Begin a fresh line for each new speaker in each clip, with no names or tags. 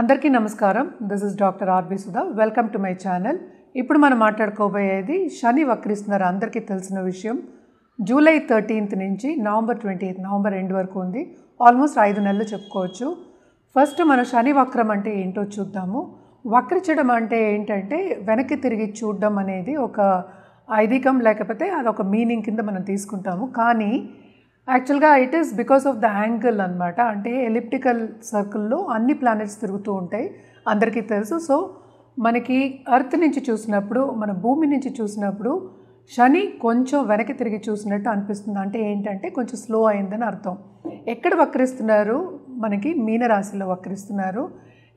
అందరికీ నమస్కారం. This is doctor R B Sudha. Welcome to my channel. ఇప్పుడు మనం మాట్లాడుకోబోయేది శని వక్రిస్తున్నారు. అందరికీ తెలిసిన విషయం. జూలై 13th నుంచి నవంబర్ 28th, నవంబర్ ఎండ్ వరకు ఉంది. ఆల్మోస్ట్ 5 నెలలు చెప్పుకోవచ్చు. ఫస్ట్ మనం శని వక్రం అంటే ఏంటో చూద్దాము. వక్రించడం అంటే ఏంటంటే వెనక్కి తిరిగి చూడడం అనేది ఒక ఐదీకం, లేకపోతే అదొక మీనింగ్ కింద మనం తీసుకుంటాము. కానీ యాక్చువల్గా it is because of the angle అనమాట. అంటే ఎలిప్టికల్ సర్కిల్లో అన్ని ప్లానెట్స్ తిరుగుతూ ఉంటాయి, అందరికీ తెలుసు. సో మనకి ఎర్త్ నుంచి చూసినప్పుడు, మన భూమి నుంచి చూసినప్పుడు శని కొంచెం వెనక్కి తిరిగి చూసినట్టు అనిపిస్తుంది. అంటే ఏంటంటే కొంచెం స్లో అయిందని అర్థం. ఎక్కడ వక్రిస్తున్నారు? మనకి మీనరాశిలో వక్రిస్తున్నారు.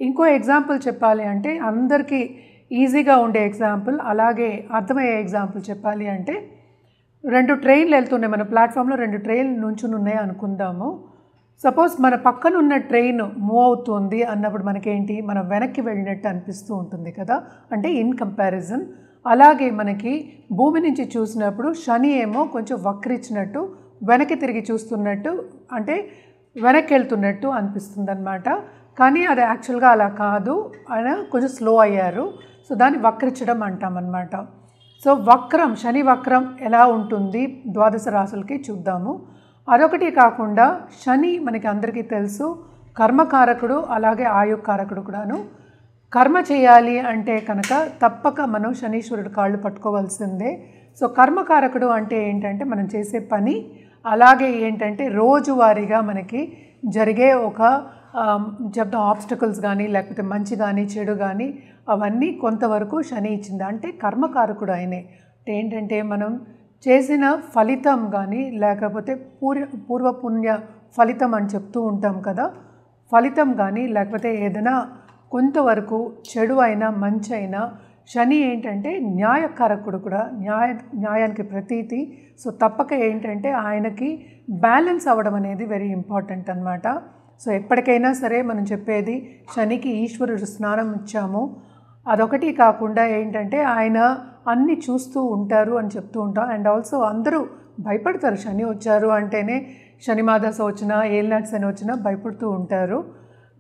ఇంకో ఎగ్జాంపుల్ చెప్పాలి అంటే అందరికీ ఈజీగా ఉండే ఎగ్జాంపుల్, అలాగే అర్థమయ్యే ఎగ్జాంపుల్ చెప్పాలి అంటే 2 ట్రైన్లు వెళ్తున్నాయి. మన ప్లాట్ఫామ్లో 2 ట్రైన్లు నుంచుని ఉన్నాయి అనుకుందాము. సపోజ్ మన పక్కన ఉన్న ట్రైన్ మూవ్ అవుతుంది అన్నప్పుడు మనకేంటి, మనం వెనక్కి వెళ్ళినట్టు అనిపిస్తూ ఉంటుంది కదా, అంటే ఇన్ కంపారిజన్. అలాగే మనకి భూమి నుంచి చూసినప్పుడు శని ఏమో కొంచెం వక్రించినట్టు, వెనక్కి తిరిగి చూస్తున్నట్టు, అంటే వెనక్కి వెళ్తున్నట్టు అనిపిస్తుంది అనమాట. కానీ అది యాక్చువల్గా అలా కాదు, ఆయన కొంచెం స్లో అయ్యారు. సో దాన్ని వక్రించడం అంటామన్నమాట. సో వక్రం, శని వక్రం ఎలా ఉంటుంది ద్వాదశ రాశులకి చూద్దాము. అదొకటి కాకుండా శని మనకి అందరికీ తెలుసు కర్మకారకుడు, అలాగే ఆయుకారకుడు కూడాను. కర్మ చేయాలి అంటే కనుక తప్పక మనం శనీశ్వరుడు కాళ్ళు పట్టుకోవాల్సిందే. సో కర్మకారకుడు అంటే ఏంటంటే మనం చేసే పని, అలాగే ఏంటంటే రోజువారీగా మనకి జరిగే ఒక చెప్తాం ఆబ్స్టకల్స్ కానీ, లేకపోతే మంచి కానీ చెడు కానీ, అవన్నీ కొంతవరకు శని ఇచ్చింది. అంటే కర్మకారకుడు ఆయనే. అంటే ఏంటంటే మనం చేసిన ఫలితం కానీ, లేకపోతే పూర్వపుణ్య ఫలితం అని చెప్తూ ఉంటాం కదా, ఫలితం కానీ, లేకపోతే ఏదైనా కొంతవరకు చెడు అయినా మంచి అయినా శని ఏంటంటే న్యాయకారకుడు కూడా, న్యాయానికి ప్రతీతి. సో తప్పక ఏంటంటే ఆయనకి బ్యాలెన్స్ అవ్వడం అనేది వెరీ ఇంపార్టెంట్ అనమాట. సో ఎప్పటికైనా సరే మనం చెప్పేది శనికి ఈశ్వరుడు స్నానం ఇచ్చాము. అదొకటి కాకుండా ఏంటంటే ఆయన అన్నీ చూస్తూ ఉంటారు అని చెప్తూ ఉంటాం. అండ్ ఆల్సో అందరూ భయపడతారు, శని వచ్చారు అంటేనే, శని మాదశ వచ్చినా, ఏలినాటి శని వచ్చినా భయపడుతూ ఉంటారు.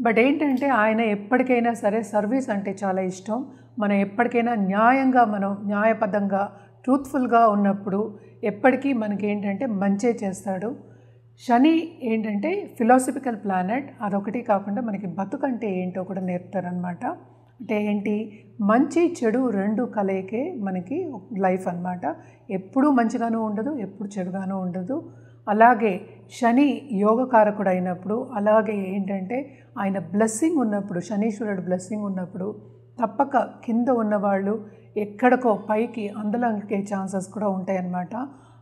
బట్ ఏంటంటే ఆయన ఎప్పటికైనా సరే సర్వీస్ అంటే చాలా ఇష్టం. మనం ఎప్పటికైనా న్యాయంగా, మనం న్యాయబద్ధంగా, ట్రూత్ఫుల్గా ఉన్నప్పుడు ఎప్పటికీ మనకి ఏంటంటే మంచే చేస్తాడు. శని ఏంటంటే ఫిలాసఫికల్ ప్లానెట్. అదొకటి కాకుండా మనకి బతుకంటే ఏంటో కూడా నేర్పుతారనమాట. అంటే ఏంటి, మంచి చెడు 2 కలయికే మనకి లైఫ్ అనమాట. ఎప్పుడూ మంచిగానూ ఉండదు, ఎప్పుడు చెడుగానూ ఉండదు. అలాగే శని యోగకారకుడు అయినప్పుడు, అలాగే ఏంటంటే ఆయన బ్లెస్సింగ్ ఉన్నప్పుడు, శనీశ్వరుడు బ్లెస్సింగ్ ఉన్నప్పుడు తప్పక కింద ఉన్నవాళ్ళు ఎక్కడికో పైకి అందలంకే ఛాన్సెస్ కూడా ఉంటాయన్నమాట.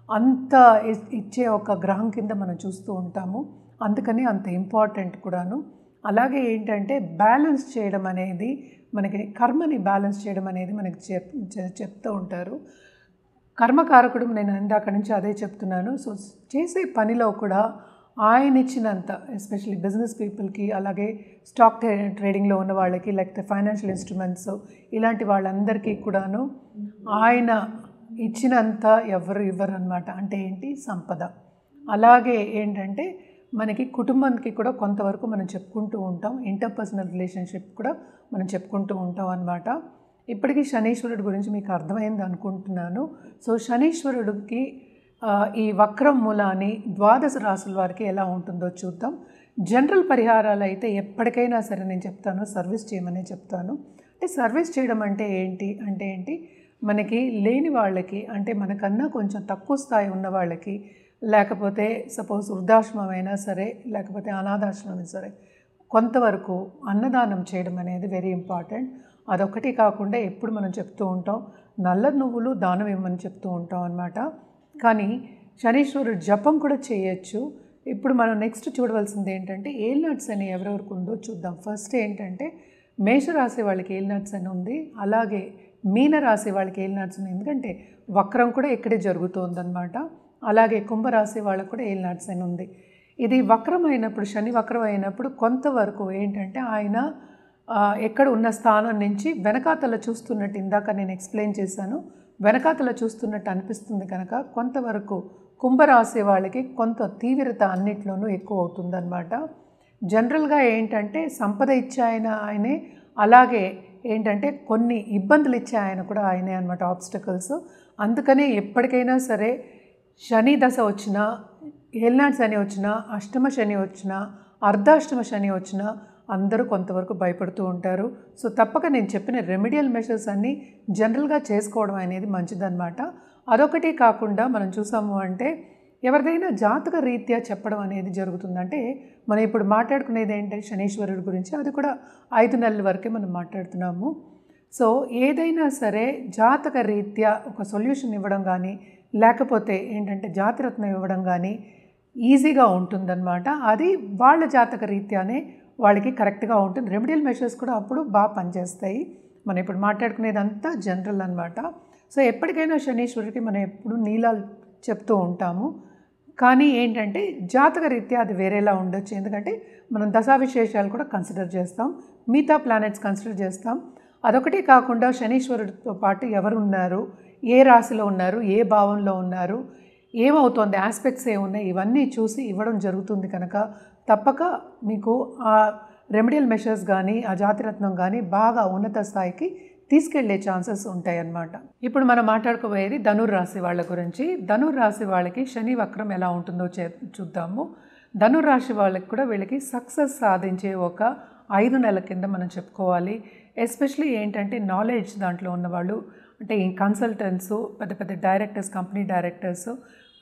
అంత ఇచ్చే ఒక గ్రహం కింద మనం చూస్తూ ఉంటాము. అందుకని అంత ఇంపార్టెంట్ కూడాను. అలాగే ఏంటంటే బ్యాలెన్స్ చేయడం అనేది, మనకి కర్మని బ్యాలెన్స్ చేయడం అనేది మనకి చెప్తూ ఉంటారు. కర్మకారకుడు, నేను ఇందాక నుంచి అదే చెప్తున్నాను. సో చేసే పనిలో కూడా ఆయన ఇచ్చినంత, ఎస్పెషల్లీ బిజినెస్ పీపుల్కి, అలాగే స్టాక్ ట్రేడింగ్లో ఉన్న వాళ్ళకి, లేకపోతే ఫైనాన్షియల్ ఇన్స్ట్రుమెంట్స్ ఇలాంటి వాళ్ళందరికీ కూడాను ఆయన ఇచ్చినంత ఎవరు ఇవ్వరు అనమాట. అంటే ఏంటి, సంపద. అలాగే ఏంటంటే మనకి కుటుంబానికి కూడా కొంతవరకు మనం చెప్పుకుంటూ ఉంటాం, ఇంటర్పర్సనల్ రిలేషన్షిప్ కూడా మనం చెప్పుకుంటూ ఉంటాం అనమాట. ఇప్పటికీ శనీశ్వరుడు గురించి మీకు అర్థమైంది అనుకుంటున్నాను. సో శనీశ్వరుడికి ఈ వక్రం మూలాన్ని ద్వాదశ రాశుల వారికి ఎలా ఉంటుందో చూద్దాం. జనరల్ పరిహారాలు అయితే ఎప్పటికైనా సరే నేను చెప్తాను, సర్వీస్ చేయమనే చెప్తాను. అంటే సర్వీస్ చేయడం అంటే ఏంటి, మనకి లేని వాళ్ళకి, అంటే మనకన్నా కొంచెం తక్కువ స్థాయి ఉన్న వాళ్ళకి, లేకపోతే సపోజ్ వృద్ధాశ్రమం అయినా సరే, లేకపోతే అనాథాశ్రమం అయినా సరే, కొంతవరకు అన్నదానం చేయడం అనేది వెరీ ఇంపార్టెంట్. అదొకటి కాకుండా ఎప్పుడు మనం చెప్తూ ఉంటాం, నల్ల నువ్వులు దానం ఇవ్వమని చెప్తూ ఉంటాం అన్నమాట. కానీ శనీశ్వరుడు జపం కూడా చేయొచ్చు. ఇప్పుడు మనం నెక్స్ట్ చూడవలసింది ఏంటంటే ఏలినాటి శని ఎవరెవరికి ఉందో చూద్దాం. ఫస్ట్ ఏంటంటే మేషరాశి వాళ్ళకి ఏలినాటి శని ఉంది, అలాగే మీనరాశి వాళ్ళకి ఏలినాటి శని, ఎందుకంటే వక్రం కూడా ఇక్కడే జరుగుతుందన్నమాట. అలాగే కుంభరాశి వాళ్ళకు కూడా ఏలినాటి శని ఉంది. ఇది వక్రం అయినప్పుడు, శని వక్రం అయినప్పుడు కొంతవరకు ఏంటంటే ఆయన ఎక్కడ ఉన్న స్థానం నుంచి వెనకాతల చూస్తున్నట్టు, ఇందాక నేను ఎక్స్ప్లెయిన్ చేశాను, వెనకాతల చూస్తున్నట్టు అనిపిస్తుంది కనుక కొంతవరకు కుంభరాశి వాళ్ళకి కొంత తీవ్రత అన్నిట్లోనూ ఎక్కువ అవుతుందన్నమాట. జనరల్గా ఏంటంటే సంపద ఇచ్చే ఆయనే, అలాగే ఏంటంటే కొన్ని ఇబ్బందులు ఇచ్చే ఆయన కూడా ఆయనే అనమాట, ఆబ్స్టకల్స్. అందుకనే ఎప్పటికైనా సరే శని దశ వచ్చినా, ఏలినాటి శని వచ్చినా, అష్టమ శని వచ్చినా, అర్ధాష్టమ శని వచ్చినా అందరూ కొంతవరకు భయపడుతూ ఉంటారు. సో తప్పక నేను చెప్పిన రెమెడియల్ మెషర్స్ అన్నీ జనరల్గా చేసుకోవడం అనేది మంచిదన్నమాట. అదొకటి కాకుండా మనం చూసాము అంటే ఎవరిదైనా జాతక రీత్యా చెప్పడం అనేది జరుగుతుందంటే, మనం ఇప్పుడు మాట్లాడుకునేది ఏంటంటే శనీశ్వరుడి గురించి, అది కూడా 5 నెలల వరకే మనం మాట్లాడుతున్నాము. సో ఏదైనా సరే జాతక రీత్యా ఒక సొల్యూషన్ ఇవ్వడం కానీ, లేకపోతే ఏంటంటే జాతిరత్నం ఇవ్వడం కానీ ఈజీగా ఉంటుందన్నమాట. అది వాళ్ళ జాతక రీత్యానే వాళ్ళకి కరెక్ట్గా ఉంటుంది. రెమెడియల్ మెషర్స్ కూడా అప్పుడు బాగా పనిచేస్తాయి. మనం ఇప్పుడు మాట్లాడుకునేదంతా జనరల్ అనమాట. సో ఎప్పటికైనా శనీశ్వరుడికి మనం ఎప్పుడు నీలాలు చెప్తూ ఉంటాము. కానీ ఏంటంటే జాతక రీత్యా అది వేరేలా ఉండొచ్చు. ఎందుకంటే మనం దశావిశేషాలు కూడా కన్సిడర్ చేస్తాం, మిగతా ప్లానెట్స్ కన్సిడర్ చేస్తాం. అదొకటి కాకుండా శనీశ్వరుడితో పాటు ఎవరు ఉన్నారు, ఏ రాశిలో ఉన్నారు, ఏ భావంలో ఉన్నారు, ఏమవుతోంది, ఆస్పెక్ట్స్ ఏమున్నాయి, ఇవన్నీ చూసి ఇవ్వడం జరుగుతుంది. కనుక తప్పక మీకు ఆ రెమెడియల్ మెషర్స్ కానీ ఆ జాతిరత్నం కానీ బాగా ఉన్నత స్థాయికి తీసుకెళ్లే ఛాన్సెస్ ఉంటాయన్నమాట. ఇప్పుడు మనం మాట్లాడుకోబోయేది ధనుర్రాశి వాళ్ళ గురించి. ధనుర్రాశి వాళ్ళకి శని వక్రం ఎలా ఉంటుందో చూద్దాము. ధనుర్రాశి వాళ్ళకి కూడా వీళ్ళకి సక్సెస్ సాధించే ఒక 5 నెలల కింద మనం చెప్పుకోవాలి. ఎస్పెషలీ ఏంటంటే నాలెడ్జ్ దాంట్లో ఉన్నవాళ్ళు, అంటే ఈ కన్సల్టెంట్స్, పెద్ద పెద్ద directors, company directors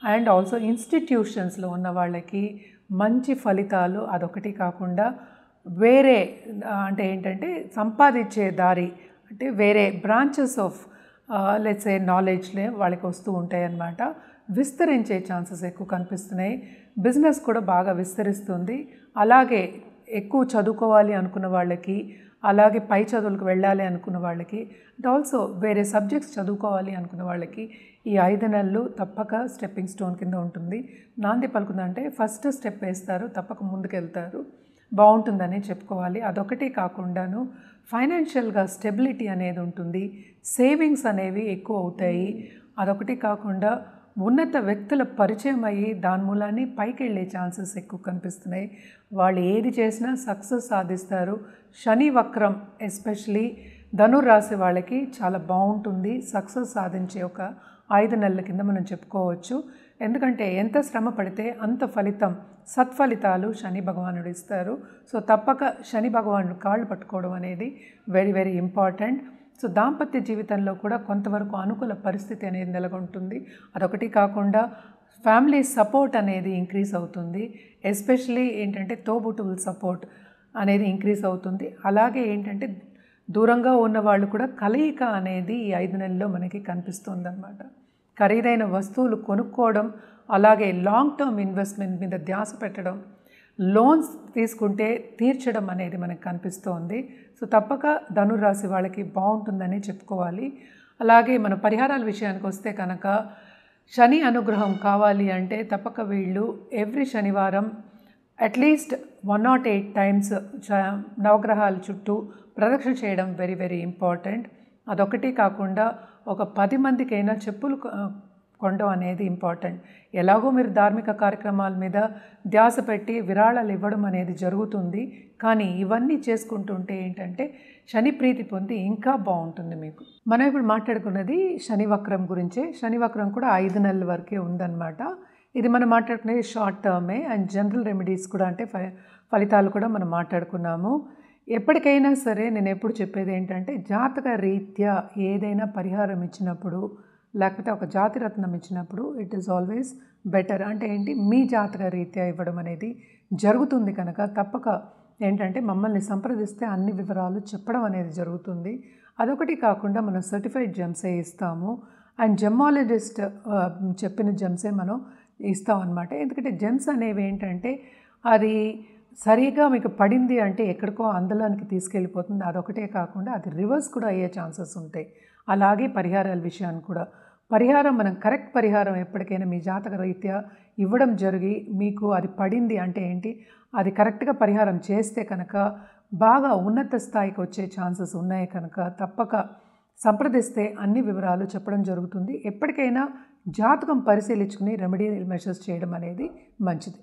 and also ఇన్స్టిట్యూషన్స్లో ఉన్న వాళ్ళకి మంచి ఫలితాలు. అదొకటి కాకుండా వేరే అంటే ఏంటంటే సంపాదించే దారి, అంటే వేరే బ్రాంచెస్ ఆఫ్ లెట్స్ ఏ నాలెడ్జ్లే వాళ్ళకి వస్తూ ఉంటాయి అన్నమాట. విస్తరించే ఛాన్సెస్ ఎక్కువ కనిపిస్తున్నాయి. బిజినెస్ కూడా బాగా విస్తరిస్తుంది. అలాగే ఎక్కువ చదువుకోవాలి అనుకున్న వాళ్ళకి, అలాగే పై చదువులకు వెళ్ళాలి అనుకున్న వాళ్ళకి, అండ్ ఆల్సో వేరే సబ్జెక్ట్స్ చదువుకోవాలి అనుకున్న వాళ్ళకి ఈ 5 నెలలు తప్పక స్టెప్పింగ్ స్టోన్ కింద ఉంటుంది. నాంది పలుకుందంటే ఫస్ట్ స్టెప్ వేస్తారు, తప్పక ముందుకెళ్తారు, బాగుంటుందని చెప్పుకోవాలి. అదొకటి కాకుండాను ఫైనాన్షియల్గా స్టెబిలిటీ అనేది ఉంటుంది, సేవింగ్స్ అనేవి ఎక్కువ అవుతాయి. అదొకటి కాకుండా ఉన్నత వ్యక్తుల పరిచయం అయ్యి దాని మూలాన్ని పైకి వెళ్ళే ఛాన్సెస్ ఎక్కువ కనిపిస్తున్నాయి. వాళ్ళు ఏది చేసినా సక్సెస్ సాధిస్తారు. శని వక్రం ఎస్పెషలీ ధనుర్రాశి వాళ్ళకి చాలా బాగుంటుంది, సక్సెస్ సాధించే ఒక 5 నెలల కింద మనం చెప్పుకోవచ్చు. ఎందుకంటే ఎంత శ్రమ పడితే అంత ఫలితం, సత్ఫలితాలు శని భగవానుడు ఇస్తారు. సో తప్పక శని భగవానుడు కాళ్ళు పట్టుకోవడం అనేది వెరీ వెరీ ఇంపార్టెంట్. సో దాంపత్య జీవితంలో కూడా కొంతవరకు అనుకూల పరిస్థితి అనేది నెలకొంటుంది. అదొకటి కాకుండా ఫ్యామిలీ సపోర్ట్ అనేది ఇంక్రీజ్ అవుతుంది. ఎస్పెషలీ ఏంటంటే తోబుట్టువుల సపోర్ట్ అనేది ఇంక్రీజ్ అవుతుంది. అలాగే ఏంటంటే దూరంగా ఉన్న వాళ్ళు కూడా కలయిక అనేది ఈ 5 నెలల్లో మనకి కనిపిస్తుంది అన్నమాట. ఖరీదైన వస్తువులు కొనుక్కోవడం, అలాగే లాంగ్ టర్మ్ ఇన్వెస్ట్మెంట్ మీద ధ్యాస పెట్టడం, లోన్స్ తీసుకుంటే తీర్చడం అనేది మనకు కనిపిస్తోంది. సో తప్పక ధనుర్రాశి వాళ్ళకి బాగుంటుందని చెప్పుకోవాలి. అలాగే మన పరిహారాల విషయానికి వస్తే కనుక శని అనుగ్రహం కావాలి అంటే తప్పక వీళ్ళు ఎవ్రీ శనివారం అట్లీస్ట్ 108 టైమ్స్ నవగ్రహాల చుట్టూ ప్రదక్షిణ చేయడం వెరీ వెరీ ఇంపార్టెంట్. అదొకటి కాకుండా ఒక 10 మందికైనా చెప్పులు కొనడం అనేది ఇంపార్టెంట్. ఎలాగో మీరు ధార్మిక కార్యక్రమాల మీద ధ్యాస పెట్టి విరాళాలు ఇవ్వడం అనేది జరుగుతుంది. కానీ ఇవన్నీ చేసుకుంటుంటే ఏంటంటే శని ప్రీతి పొంది ఇంకా బాగుంటుంది మీకు. మనం ఇప్పుడు మాట్లాడుకున్నది శని వక్రం గురించే. శని వక్రం కూడా 5 నెలల వరకే ఉందన్నమాట. ఇది మనం మాట్లాడుకునేది షార్ట్ టర్మే. అండ్ జనరల్ రెమెడీస్ కూడా అంటే ఫలితాలు కూడా మనం మాట్లాడుకున్నాము. ఎప్పటికైనా సరే నేను ఎప్పుడు చెప్పేది ఏంటంటే జాతక రీత్యా ఏదైనా పరిహారం ఇచ్చినప్పుడు, లేకపోతే ఒక జాతిరత్నం ఇచ్చినప్పుడు ఇట్ ఈస్ ఆల్వేస్ బెటర్. అంటే ఏంటి, మీ జాతక రీత్యా ఇవ్వడం అనేది జరుగుతుంది. కనుక తప్పక ఏంటంటే మమ్మల్ని సంప్రదిస్తే అన్ని వివరాలు చెప్పడం అనేది జరుగుతుంది. అదొకటి కాకుండా మనం సర్టిఫైడ్ జెమ్సే ఇస్తాము. అండ్ జెమ్మాలజిస్ట్ చెప్పిన జెమ్సే మనం ఇస్తాం అన్నమాట. ఎందుకంటే జెమ్స్ అనేవి ఏంటంటే అది సరిగా మీకు పడింది అంటే ఎక్కడికో అందులోనికి తీసుకెళ్ళిపోతుంది. అదొకటే కాకుండా అది రివర్స్ కూడా అయ్యే ఛాన్సెస్ ఉంటాయి. అలాగే పరిహారాల విషయాన్ని కూడా, పరిహారం మనం కరెక్ట్ పరిహారం ఎప్పటికైనా మీ జాతక రీత్యా ఇవ్వడం జరిగి మీకు అది పడింది అంటే ఏంటి, అది కరెక్ట్గా పరిహారం చేస్తే కనుక బాగా ఉన్నత స్థాయికి వచ్చే ఛాన్సెస్ ఉన్నాయి. కనుక తప్పక సంప్రదిస్తే అన్ని వివరాలు చెప్పడం జరుగుతుంది. ఎప్పటికైనా జాతకం పరిశీలించుకుని రెమెడియల్ మెషర్స్ చేయడం అనేది మంచిది.